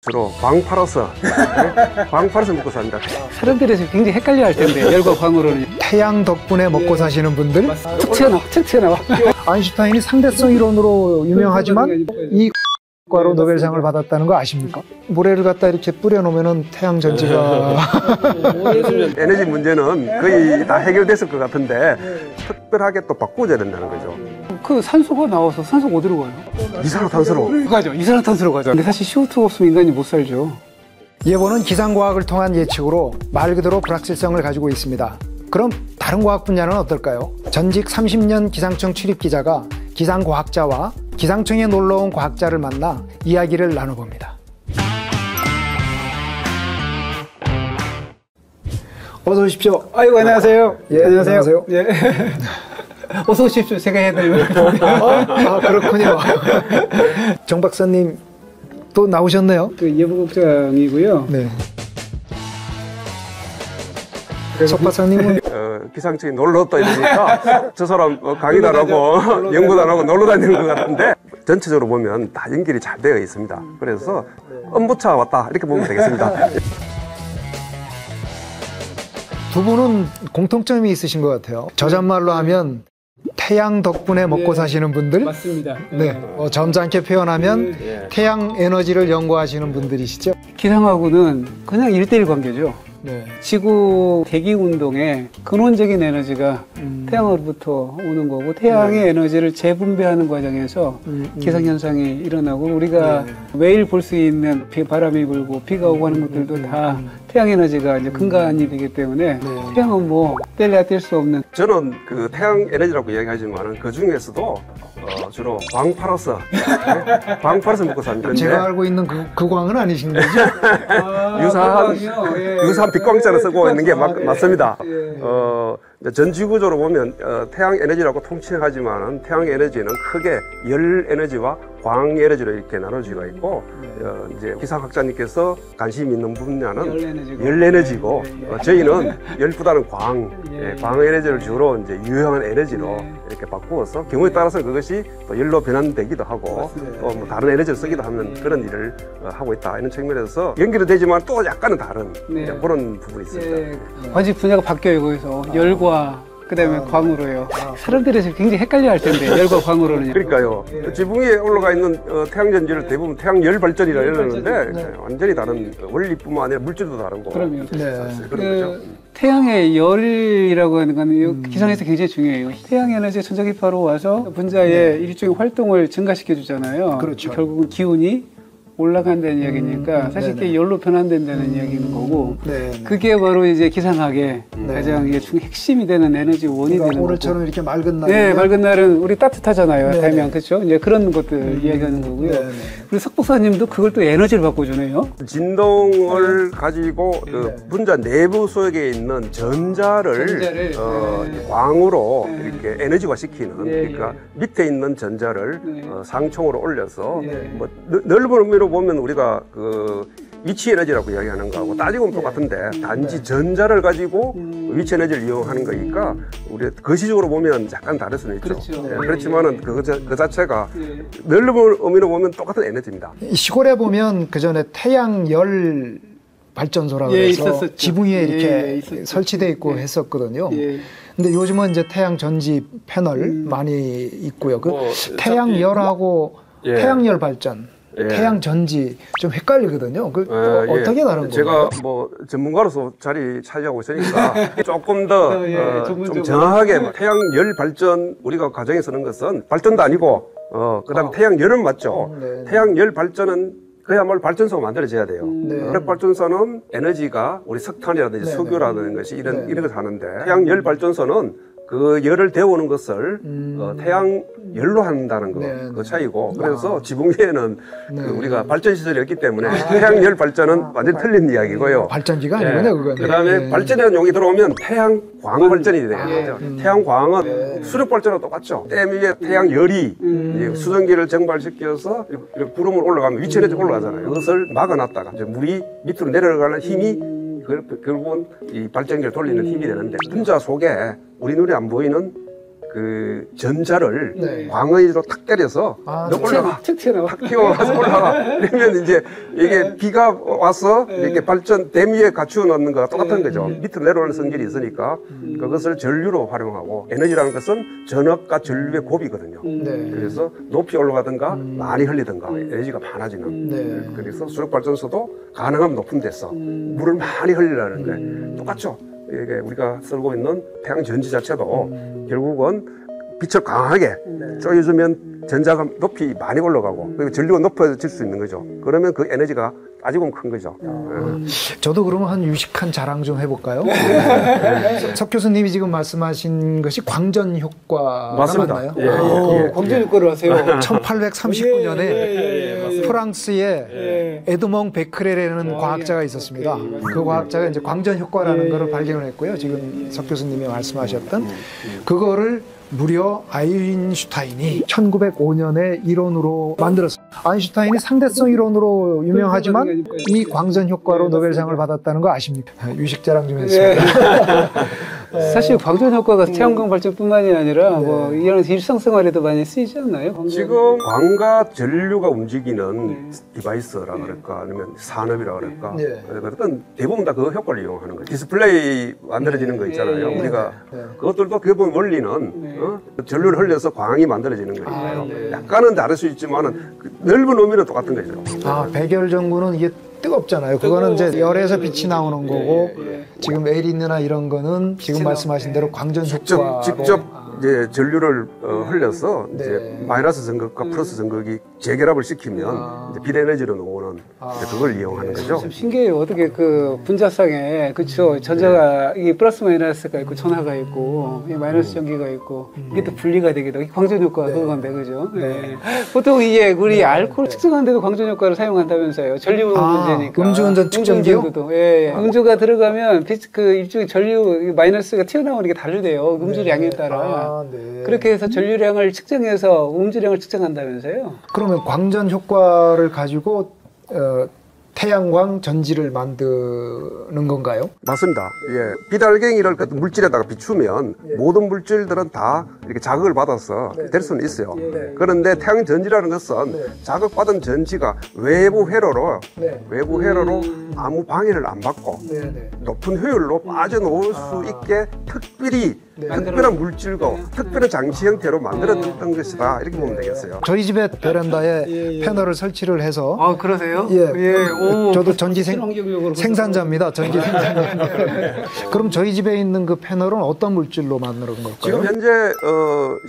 주로 광 팔아서 먹고 삽니다. 사람들이 굉장히 헷갈려 할 텐데 열과 광으로는 태양 덕분에 먹고 사시는 분들. 툭 튀어나와. 아인슈타인이 상대성 이론으로 유명하지만 이 과로 노벨상을 받았다는 거 아십니까? 모래를 갖다 이렇게 뿌려놓으면 태양 전지가 에너지 문제는 거의 다 해결됐을 것 같은데 특별하게 또 바꿔줘야 된다는 거죠. 그 산소가 나와서 산소가 어디로 가요? 이산화탄소로 가죠. 이산화탄소로 가죠. 근데 사실 CO2가 없으면 인간이 못 살죠. 예보는 기상과학을 통한 예측으로 말 그대로 불확실성을 가지고 있습니다. 그럼 다른 과학 분야는 어떨까요? 전직 30년 기상청 출입 기자가 기상과학자와 기상청에 놀러온 과학자를 만나 이야기를 나눠봅니다. 어서 오십시오. 아이고, 안녕하세요. 예, 안녕하세요. 예. 어서 오십시오. 제가 해드리면. 그렇군요. 정 박사님 또 나오셨네요. 그 예보국장이고요. 네. 석 박사님은 기상청에 놀러 왔다 이러니까 저 사람 강의도 안 하고 연구도 안 하고 놀러 다니는 것 같은데 전체적으로 보면 다 연결이 잘 되어 있습니다. 그래서 엄부차 왔다 이렇게 보면 되겠습니다. 두 분은 공통점이 있으신 것 같아요. 저잣말로 하면 태양 덕분에 먹고 사시는 분들. 맞습니다. 네. 점잖게 표현하면 태양 에너지를 연구하시는 분들이시죠. 기상하고는 그냥 1:1 관계죠. 네. 지구 대기 운동의 근원적인 에너지가 태양으로부터 오는 거고 태양의 에너지를 재분배하는 과정에서 기상현상이 일어나고 우리가 매일 볼 수 있는 바람이 불고 비가 오고 하는 것들도 다 태양 에너지가 이제 근간이 되기 때문에 태양은 뭐 뗄래야 뗄 수 없는. 저는 그 태양 에너지라고 이야기하지만 그 중에서도 주로 광 팔아서 먹고 삽니다. 제가 알고 있는 그 광은 아니신 거죠? 유사한 빛광자를 쓰고 있는 게 맞습니다. 전 지구적으로 보면 태양 에너지라고 통칭하지만 태양 에너지는 크게 열 에너지와 광 에너지로 이렇게 나눠지가 있고 이제 기상학자님께서 관심 있는 분야는 열 에너지고 저희는 열보다는 광 에너지를 주로 이제 유효한 에너지로 이렇게 바꾸어서 경우에 따라서 그것이 또 열로 변환되기도 하고 또 뭐 다른 에너지를 쓰기도 하는 그런 일을 하고 있다 이런 측면에서 연결이 되지만 또 약간은 다른 그런 부분이 있습니다. 완전히 분야가 바뀌어요. 거기서 열과 그다음에 광으로요. 사람들이 굉장히 헷갈려 할 텐데 열과 광으로는. 그러니까요. 지붕 위에 올라가 있는 태양전지를 대부분 태양열 발전이라 이러는데 완전히 다른 원리뿐만 아니라 물질도 다르고. 그럼요. 그런 거죠. 태양의 열이라고 하는 건 기상에서 굉장히 중요해요. 태양 에너지 전자기파로 와서 분자의 일종의 활동을 증가시켜 주잖아요. 그렇죠. 결국은 기온이 올라간다는 이야기니까 사실 그게 열로 변환된다는 이야기인 거고 그게 바로 이제 기상학의 가장 핵심이 되는 에너지 원이 되는 거고. 오늘처럼 이렇게 맑은 날. 네, 맑은 날은 우리 따뜻하잖아요. 태양 그렇죠? 이제 그런 것들 이야기하는 거고요. 그리고 석 박사님도 그걸 또 에너지를 바꿔주네요. 진동을 가지고 그 분자 내부 속에 있는 전자를 광으로 이렇게 에너지화 시키는 그러니까 밑에 있는 전자를 상층으로 올려서 뭐 넓은 의미로 보면 우리가 그 위치 에너지라고 이야기하는 거하고 따지고 보면 똑같은데 단지 전자를 가지고 위치 에너지를 이용하는 거니까 우리 거시적으로 보면 약간 다를 수는 있죠. 그렇죠. 그렇지만은 그 자체가 넓은 의미로 보면 똑같은 에너지입니다. 시골에 보면 그 전에 태양열 발전소라고 해서 지붕 위에 이렇게 설치되어 있고 했었거든요. 근데 요즘은 이제 태양 전지 패널 많이 있고요. 그 태양열하고 태양열 발전, 태양 전지 좀 헷갈리거든요. 어떻게 다른 거예요? 제가 뭐 전문가로서 자리 차지하고 있으니까 조금 더 좀 정확하게 태양열 발전 우리가 가정에 쓰는 것은 발전도 아니고 그다음에 태양열은 맞죠. 태양열 발전은 그야말로 발전소가 만들어져야 돼요. 화력발전소는 에너지가 우리 석탄이라든지 석유라는 것이 이런 것을 하는데 태양열 발전소는 그 열을 데우는 것을 태양열로 한다는 거, 그 차이고 그래서 지붕 위에는 그 우리가 발전시설이 없기 때문에 태양열 발전은 완전히 틀린 이야기고요. 발전기가 아니군요, 그건. 그 다음에 발전이라는 용이 들어오면 태양광 발전이 돼요. 태양광은 수력발전과 똑같죠. 댐 위에 태양열이 수증기를 증발시켜서 이렇게 구름을 올라가면 위치 에너지 올라가잖아요. 그것을 막아놨다가 이제 물이 밑으로 내려가는 힘이 결국은 이 발전기를 돌리는 힘이 되는데 분자 속에 우리 눈에 안 보이는 그 전자를 네. 광의로 탁 때려서 아, 너 올라가. 툭 튀어나와. 탁 튀어나와서 올라가. 그러면 이제 이게 비가 와서 이렇게 발전 댐 위에 갖추어 놓는 거와 똑같은 거죠. 밑으로 내려오는 성질이 있으니까 그것을 전류로 활용하고 에너지라는 것은 전압과 전류의 곱이거든요. 네. 그래서 높이 올라가든가 많이 흘리든가 에너지가 많아지는. 네. 그래서 수력발전소도 가능하면 높은 데서 물을 많이 흘리라는 거예요. 똑같죠. 이게 우리가 쓰고 있는 태양 전지 자체도 결국은 빛을 강하게 쪼여주면 전자가 높이 많이 올라가고 그리고 전류가 높아질 수 있는 거죠. 그러면 그 에너지가 따지고 큰 거죠. 저도 그러면 한 유식한 자랑 좀 해볼까요? 석 교수님이 지금 말씀하신 것이 광전 효과가 맞습니다. 맞나요? 예, 예. 광전 효과를 하세요. 1839년에 프랑스에 에드몽 베크렐이라는 과학자가 있었습니다. 그 과학자가 이제 광전 효과라는 것을 발견을 했고요. 지금 석 교수님이 말씀하셨던 그거를 무려 아인슈타인이 1905년에 이론으로 만들었어요. 아인슈타인이 상대성 이론으로 유명하지만 이 광전 효과로 노벨상을 받았다는 거 아십니까? 유식 자랑 좀 했습니다. 사실 광전 효과가 태양광 발전뿐만이 아니라 뭐 이런 일상생활에도 많이 쓰이지 않나요? 광전? 지금 광과 전류가 움직이는 디바이스라 그럴까 아니면 산업이라 그럴까 네. 어떤 대부분 다 그 효과를 이용하는 거예요. 디스플레이 만들어지는 거 있잖아요. 네. 우리가 네. 그것들도 기본 원리는 전류를 흘려서 광이 만들어지는 거니까요. 약간은 다를 수 있지만은 그 넓은 의미는 똑같은 거죠. 아, 백열전구는 이게 뜨겁잖아요. 그거는 이제 열에서 빛이 나오는 거고 지금 LED나 이런 거는 지금 말씀하신 대로 광전 효과로 직접 이제 전류를 흘려서 네. 이제 마이너스 전극과 플러스 전극이 재결합을 시키면 이제 빛 에너지로 나오는 이제 그걸 이용하는 거죠. 좀 신기해요. 어떻게 그 분자상에 그쵸 전자가 이게 플러스 마이너스가 있고 전하가 있고 이 마이너스 전기가 있고 이게 또 분리가 되기도 하고 광전 효과가 그건데 그죠? 네. 보통 이게 우리 알코올 측정하는데도 광전 효과를 사용한다면서요. 전류 문제니까. 음주운전 측정기요? 음주운전도. 예. 음주가 들어가면 그 일종의 전류 마이너스가 튀어나오는 게 다르대요. 음주량에 따라. 네. 그렇게 해서 전류량을 측정해서 음주량을 측정한다면서요. 그러면 광전 효과를 가지고 태양광 전지를 만드는 건가요? 맞습니다. 예. 비달갱이를 그 물질에다가 비추면 모든 물질들은 다 이렇게 자극을 받아서 될 수는 있어요. 그런데 태양 전지라는 것은 자극받은 전지가 외부 회로로 아무 방해를 안 받고 높은 효율로 빠져나올 수 있게 특별한 물질과 특별한 장치 형태로 만들어졌던 것이다. 이렇게 보면 되겠어요. 저희 집에 베란다에 패널을 설치를 해서 아, 그러세요? 예. 오, 저도 전지 친환경적으로 생산자입니다. 전기 생산자. 그럼 저희 집에 있는 그 패널은 어떤 물질로 만드는 걸까요? 지금 현재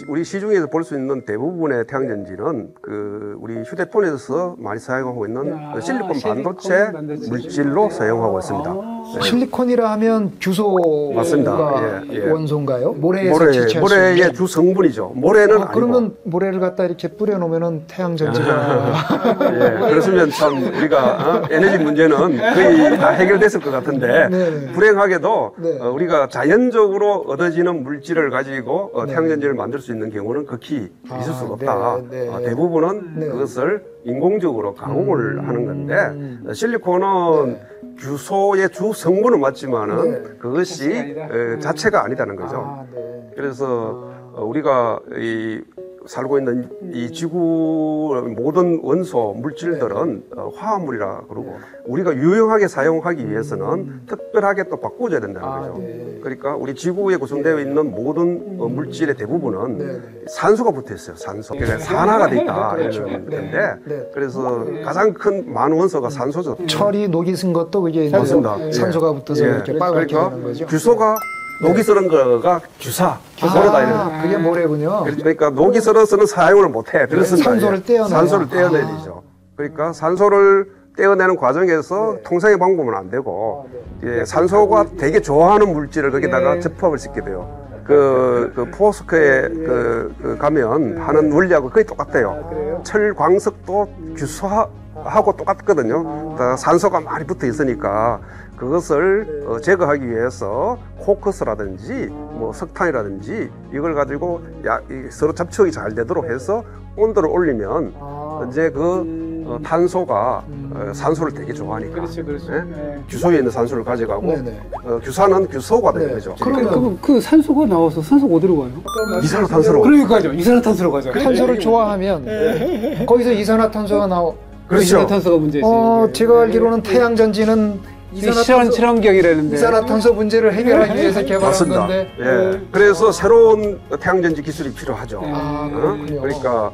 우리 시중에서 볼 수 있는 대부분의 태양전지는 그 우리 휴대폰에서 많이 사용하고 있는 그 실리콘 반도체 물질로 사용하고 있습니다. 실리콘이라 하면 규소가 맞습니다. 예. 원소인가요? 모래에서 채취할 수 모래의 있는? 주 성분이죠. 모래는 아니고. 그러면 모래를 갖다 이렇게 뿌려놓으면은 태양 전지가 예, 그렇으면 참 우리가 에너지 문제는 거의 다 해결됐을 것 같은데 네. 불행하게도 네. 우리가 자연적으로 얻어지는 물질을 가지고 태양전지를 만들 수 있는 경우는 극히 있을 수가 없다. 네. 대부분은 그것을 인공적으로 가공을 하는 건데 실리콘은 규소의 주 성분은 맞지만은 그것이 자체가 아니다는 거죠. 그래서 우리가 살고 있는 이 지구 모든 원소 물질들은 화합물이라 그러고 우리가 유용하게 사용하기 위해서는 특별하게 또 바꿔줘야 된다는 거죠. 그러니까 우리 지구에 구성되어 있는 모든 물질의 대부분은 산소가 붙어 있어요. 산소. 그러니까 산화가 돼 있다 이런 건데 그래서 가장 큰 많은 원소가 산소죠. 철이 녹이 쓴 것도 그게 맞습니다. 산소가 붙어서 이렇게 빨갛게 그러니까 되는 거죠. 규소가 녹이 쓰는 거가 모래다 이런. 그게 모래군요. 그러니까 녹이 썰어서는 사용을 못해. 그렇습니다. 산소를 떼어내요. 산소를 떼어내야 되죠. 그러니까 산소를 떼어내는 과정에서 통상의 방법은 안 되고 산소가 되게 좋아하는 물질을 거기다가 접합을 시키게 돼요. 그 포스크에 가면 하는 원리하고 거의 똑같아요. 철 광석도 규소하고 똑같거든요. 산소가 많이 붙어 있으니까 그것을 제거하기 위해서 코크스라든지 뭐 석탄이라든지 이걸 가지고 서로 접촉이 잘 되도록 해서 온도를 올리면 이제 그 탄소가 산소를 되게 좋아하니까 그렇죠. 예? 네. 규소에 있는 산소를 가져가고 네네. 규산은 규소가 되는 거죠. 그럼 그 산소가 나와서 산소가 어디로 가요? 이산화탄소로. 그러니까요. 이산화탄소로 가죠. 탄소를 좋아하면 거기서 이산화탄소가 그렇죠. 이산화탄소가 문제지. 제가 알기로는 태양 전지는 친환경이라는데. 이산화탄소 문제를 해결하기 위해서 개발한 맞습니다. 건데. 예. 그래서 새로운 태양전지 기술이 필요하죠. 아, 그렇군요. 그러니까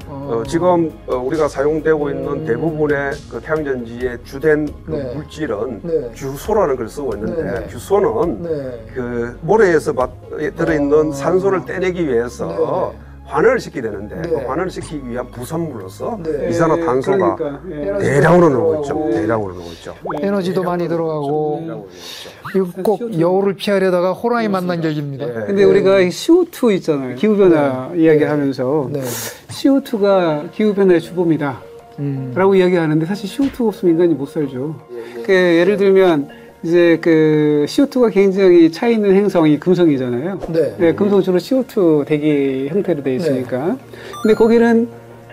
지금 우리가 사용되고 있는 대부분의 그 태양전지의 주된 그 네. 물질은 네. 규소라는 걸 쓰고 있는데 네. 규소는 네. 그 모래에서 들어있는 산소를 떼내기 위해서 네. 환원을 시키게 되는데 네. 그 환원을 시키기 위한 부산물로서 네. 이산화탄소가 그러니까, 예. 대량으로 나오고 있죠. 대량으로 나오고 있죠. 에너지도 많이 들어가고 이거 꼭 여우를 피하려다가 호랑이 만난 격입니다. 네. 근데 우리가 CO2 있잖아요. 기후변화 이야기하면서 네. CO2가 기후변화의 주범이다. 라고 이야기하는데 사실 CO2가 없으면 인간이 못 살죠. 예를 들면 이제 그 CO2가 굉장히 차 있는 행성이 금성이잖아요. 네. 금성은 주로 CO2 대기 형태로 되어 있으니까. 근데 거기는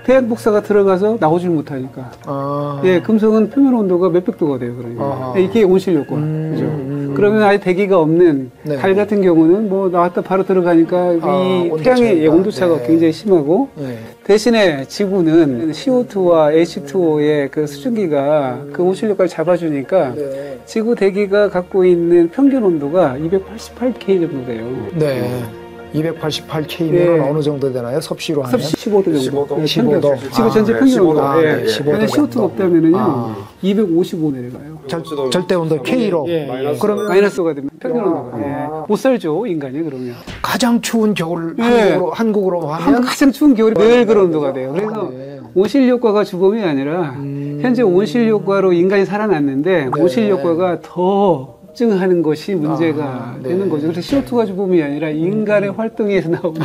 태양 복사가 들어가서 나오질 못하니까. 아. 예, 금성은 표면 온도가 몇백 도가 돼요, 그러니까. 아하. 이게 온실 요건. 그죠? 그러면 아예 대기가 없는 네. 달 같은 경우는 뭐 나왔다 바로 들어가니까 이 태양의 온도차가 네. 굉장히 심하고 네. 대신에 지구는 CO2와 H2O의 그 수증기가 그 온실 효과를 잡아주니까 네. 지구 대기가 갖고 있는 평균 온도가 288K 정도 돼요. 네. 288K면 네. 어느 정도 되나요? 섭씨로 하면? 15도 정도. 15도. 네, 15도. 평균. 지구 전체 네, 평균 15도. 온도. 아, 예. 네, 15도 만약 CO2가 정도. 없다면은요, 아. 255 내려가요. 절대 온도 K로. 예, 그러면 마이너스가 되면 평균 온도가. 예. 못 살죠, 인간이 그러면. 가장 추운 겨울 예. 한국으로 하면 가장 추운 겨울이 늘 그런 온도가 돼요. 그래서 네. 온실 효과가 주범이 아니라 현재 온실 효과로 인간이 살아났는데 네. 온실 효과가 더 증하는 것이 문제가 네. 되는 거죠. 그래서 CO2가 주범이 아니라 인간의 활동에서 나오는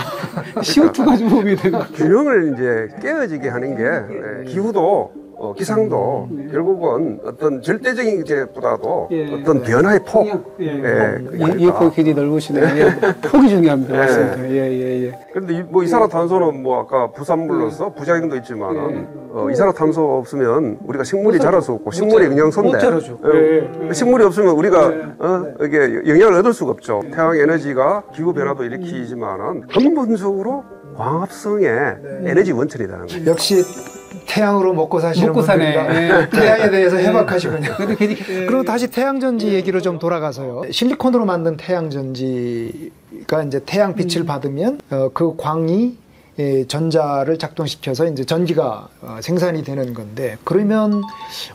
CO2가 주범이 되는 거죠. 균형을 이제 깨어지게 하는 게 기후도 기상도 결국은 어떤 절대적인 것보다도 예. 어떤 변화의 폭. 이 폭이 굉장히 넓으시네요. 예. 폭이 중요합니다. 맞습니다. 예. 그런데 뭐 이산화탄소는 뭐 아까 부산물로서 부작용도 있지만은 이산화탄소 없으면 우리가 식물이 자랄 수 없고 식물의 영양소인데 못 자라죠. 식물이 없으면 우리가 이게 영향을 얻을 수가 없죠. 태양 에너지가 기후 변화도 일으키지만은 근본적으로 광합성의 에너지 원천이라는 거예요. 역시 태양으로 먹고 사시는 먹고 사네. 분들이라 예. 태양에 대해서 해박하시군요. 근데 괜히 그리고 다시 태양전지 얘기로 좀 돌아가서요. 실리콘으로 만든 태양전지가 이제 태양빛을 받으면 그 광이 전자를 작동시켜서 이제 전기가 생산이 되는 건데 그러면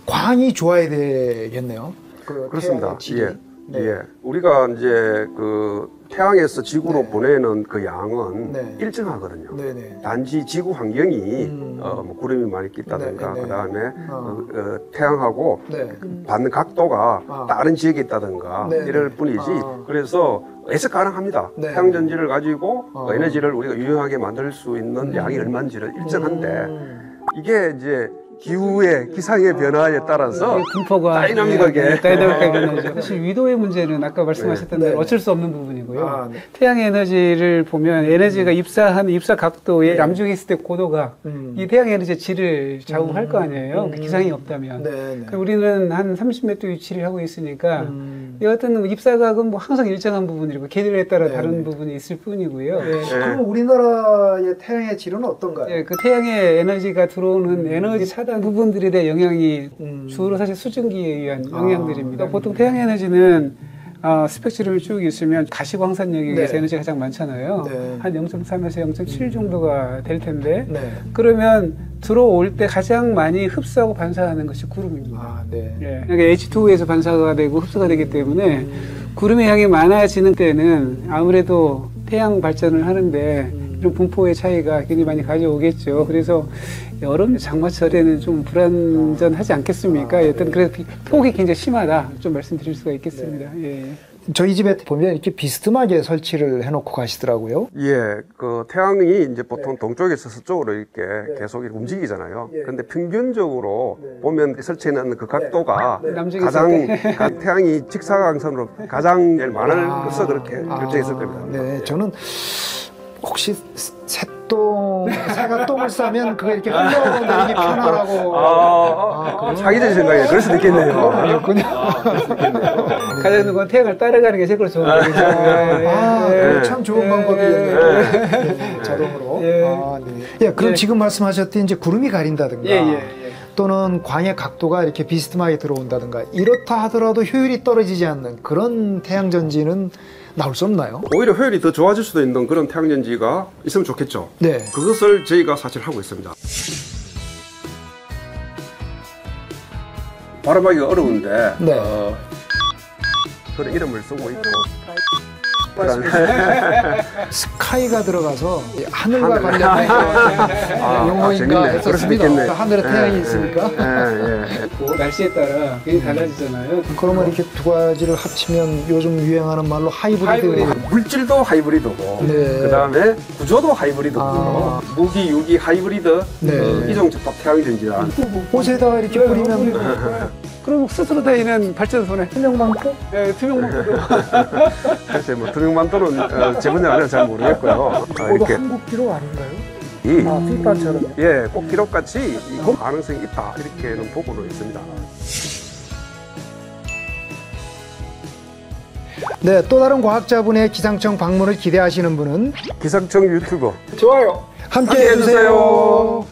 광이 좋아야 되겠네요. 그렇습니다. 태양의 질이. 네. 예. 우리가 이제 그 태양에서 지구로 보내는 그 양은 네. 일정하거든요. 네네. 단지 지구 환경이 뭐 구름이 많이 낀다든가 네네네. 그다음에 어. 태양하고 네. 받는 각도가 아. 다른 지역에 있다든가 네네. 이럴 뿐이지 아. 그래서 예측 가능합니다. 네. 태양전지를 가지고 어. 에너지를 우리가 유용하게 만들 수 있는 양이 얼마인지를 일정한데 이게 이제 기후의 기상의 변화에 따라서 분포가 다이나믹하게 다이나믹하게 변하죠. 사실 위도의 문제는 아까 말씀하셨던 대로 어쩔 수 없는 부분이고요. 아, 네. 태양 에너지를 보면 에너지가 입사한 입사 각도에 남쪽에 있을 때 고도가 이 태양 에너지의 질을 좌우할 거 아니에요. 그 기상이 없다면. 네. 그럼 우리는 한 30m 위치를 하고 있으니까 여하튼 입사각은 뭐 항상 일정한 부분이고 계절에 따라 다른 부분이 있을 뿐이고요. 그럼 우리나라의 태양의 질은 어떤가요? 예, 그 태양의 에너지가 들어오는 에너지 차단 부분들에 대한 영향이 주로 사실 수증기에 의한 영향들입니다. 보통 태양 에너지는 스펙트럼이 쭉 있으면 가시광선역에서 에너지가 가장 많잖아요. 네. 한 0.3에서 0.7 정도가 될 텐데 네. 그러면 들어올 때 가장 많이 흡수하고 반사하는 것이 구름입니다. 아, 네. 예. 그러니까 H2O에서 반사가 되고 흡수가 되기 때문에 구름의 양이 많아지는 때는 아무래도 태양 발전을 하는데 이런 분포의 차이가 굉장히 많이 가져오겠죠. 그래서 여름 장마철에는 좀 불안전하지 않겠습니까? 여튼 그래서 폭이 굉장히 심하다. 좀 말씀드릴 수가 있겠습니다. 예. 저희 집에 보면 이렇게 비스듬하게 설치를 해놓고 가시더라고요. 예, 그 태양이 이제 보통 동쪽에서 서쪽으로 이렇게 계속 이렇게 움직이잖아요. 그런데 평균적으로 보면 설치해놓는 그 각도가 남쪽에 가장 있을 태양이 직사광선으로 가장 제일 많을 것서 그렇게 결정했을 겁니다. 네, 저는 혹시 새가 똥을 싸면 그거 이렇게 흘러내리기 편하라고. 자기들 생각에 그럴 수도 있겠네요. 그렇군요. 가장 좋은 건 태양을 따라가는 게 최고로 좋은 거죠. 그거 참 좋은 방법이에요. 자동으로. 네. 그럼 지금 말씀하셨듯이 이제 구름이 가린다든가 또는 광의 각도가 이렇게 비스듬하게 들어온다든가 이렇다 하더라도 효율이 떨어지지 않는 그런 태양 전지는 나올 수 없나요? 오히려 효율이 더 좋아질 수도 있는 그런 태양전지가 있으면 좋겠죠. 네. 그것을 저희가 사실 하고 있습니다. 발음하기가 어려운데 그런 이름을 쓰고 있고 스카이가 들어가서 하늘과 관련된 용어인가 재밌네. 그럴 수도 있겠네. 했었습니다. 하늘에 태양이 있으니까. 날씨에 따라 굉장히 달라지잖아요. 그러면 이렇게 두 가지를 합치면 요즘 유행하는 말로 하이브리드. 물질도 하이브리드고 그다음에 구조도 하이브리드고 무기, 유기 하이브리드 이종적합 태양전지다. 옷에다가 이렇게 뿌리면 그럼 스스로 다니는 발전소네. 투명망토? 네, 투명망토. 글쎄 뭐 투명망토는 제 분야 아니라 잘 모르겠고요. 이렇게 한국기록 아닌가요? 핏반처럼. 꼭 기록같이 가능성이 있다 이렇게는 보고는 있습니다. 네, 또 다른 과학자분의 기상청 방문을 기대하시는 분은 기상청 유튜버 좋아요. 함께 해주세요.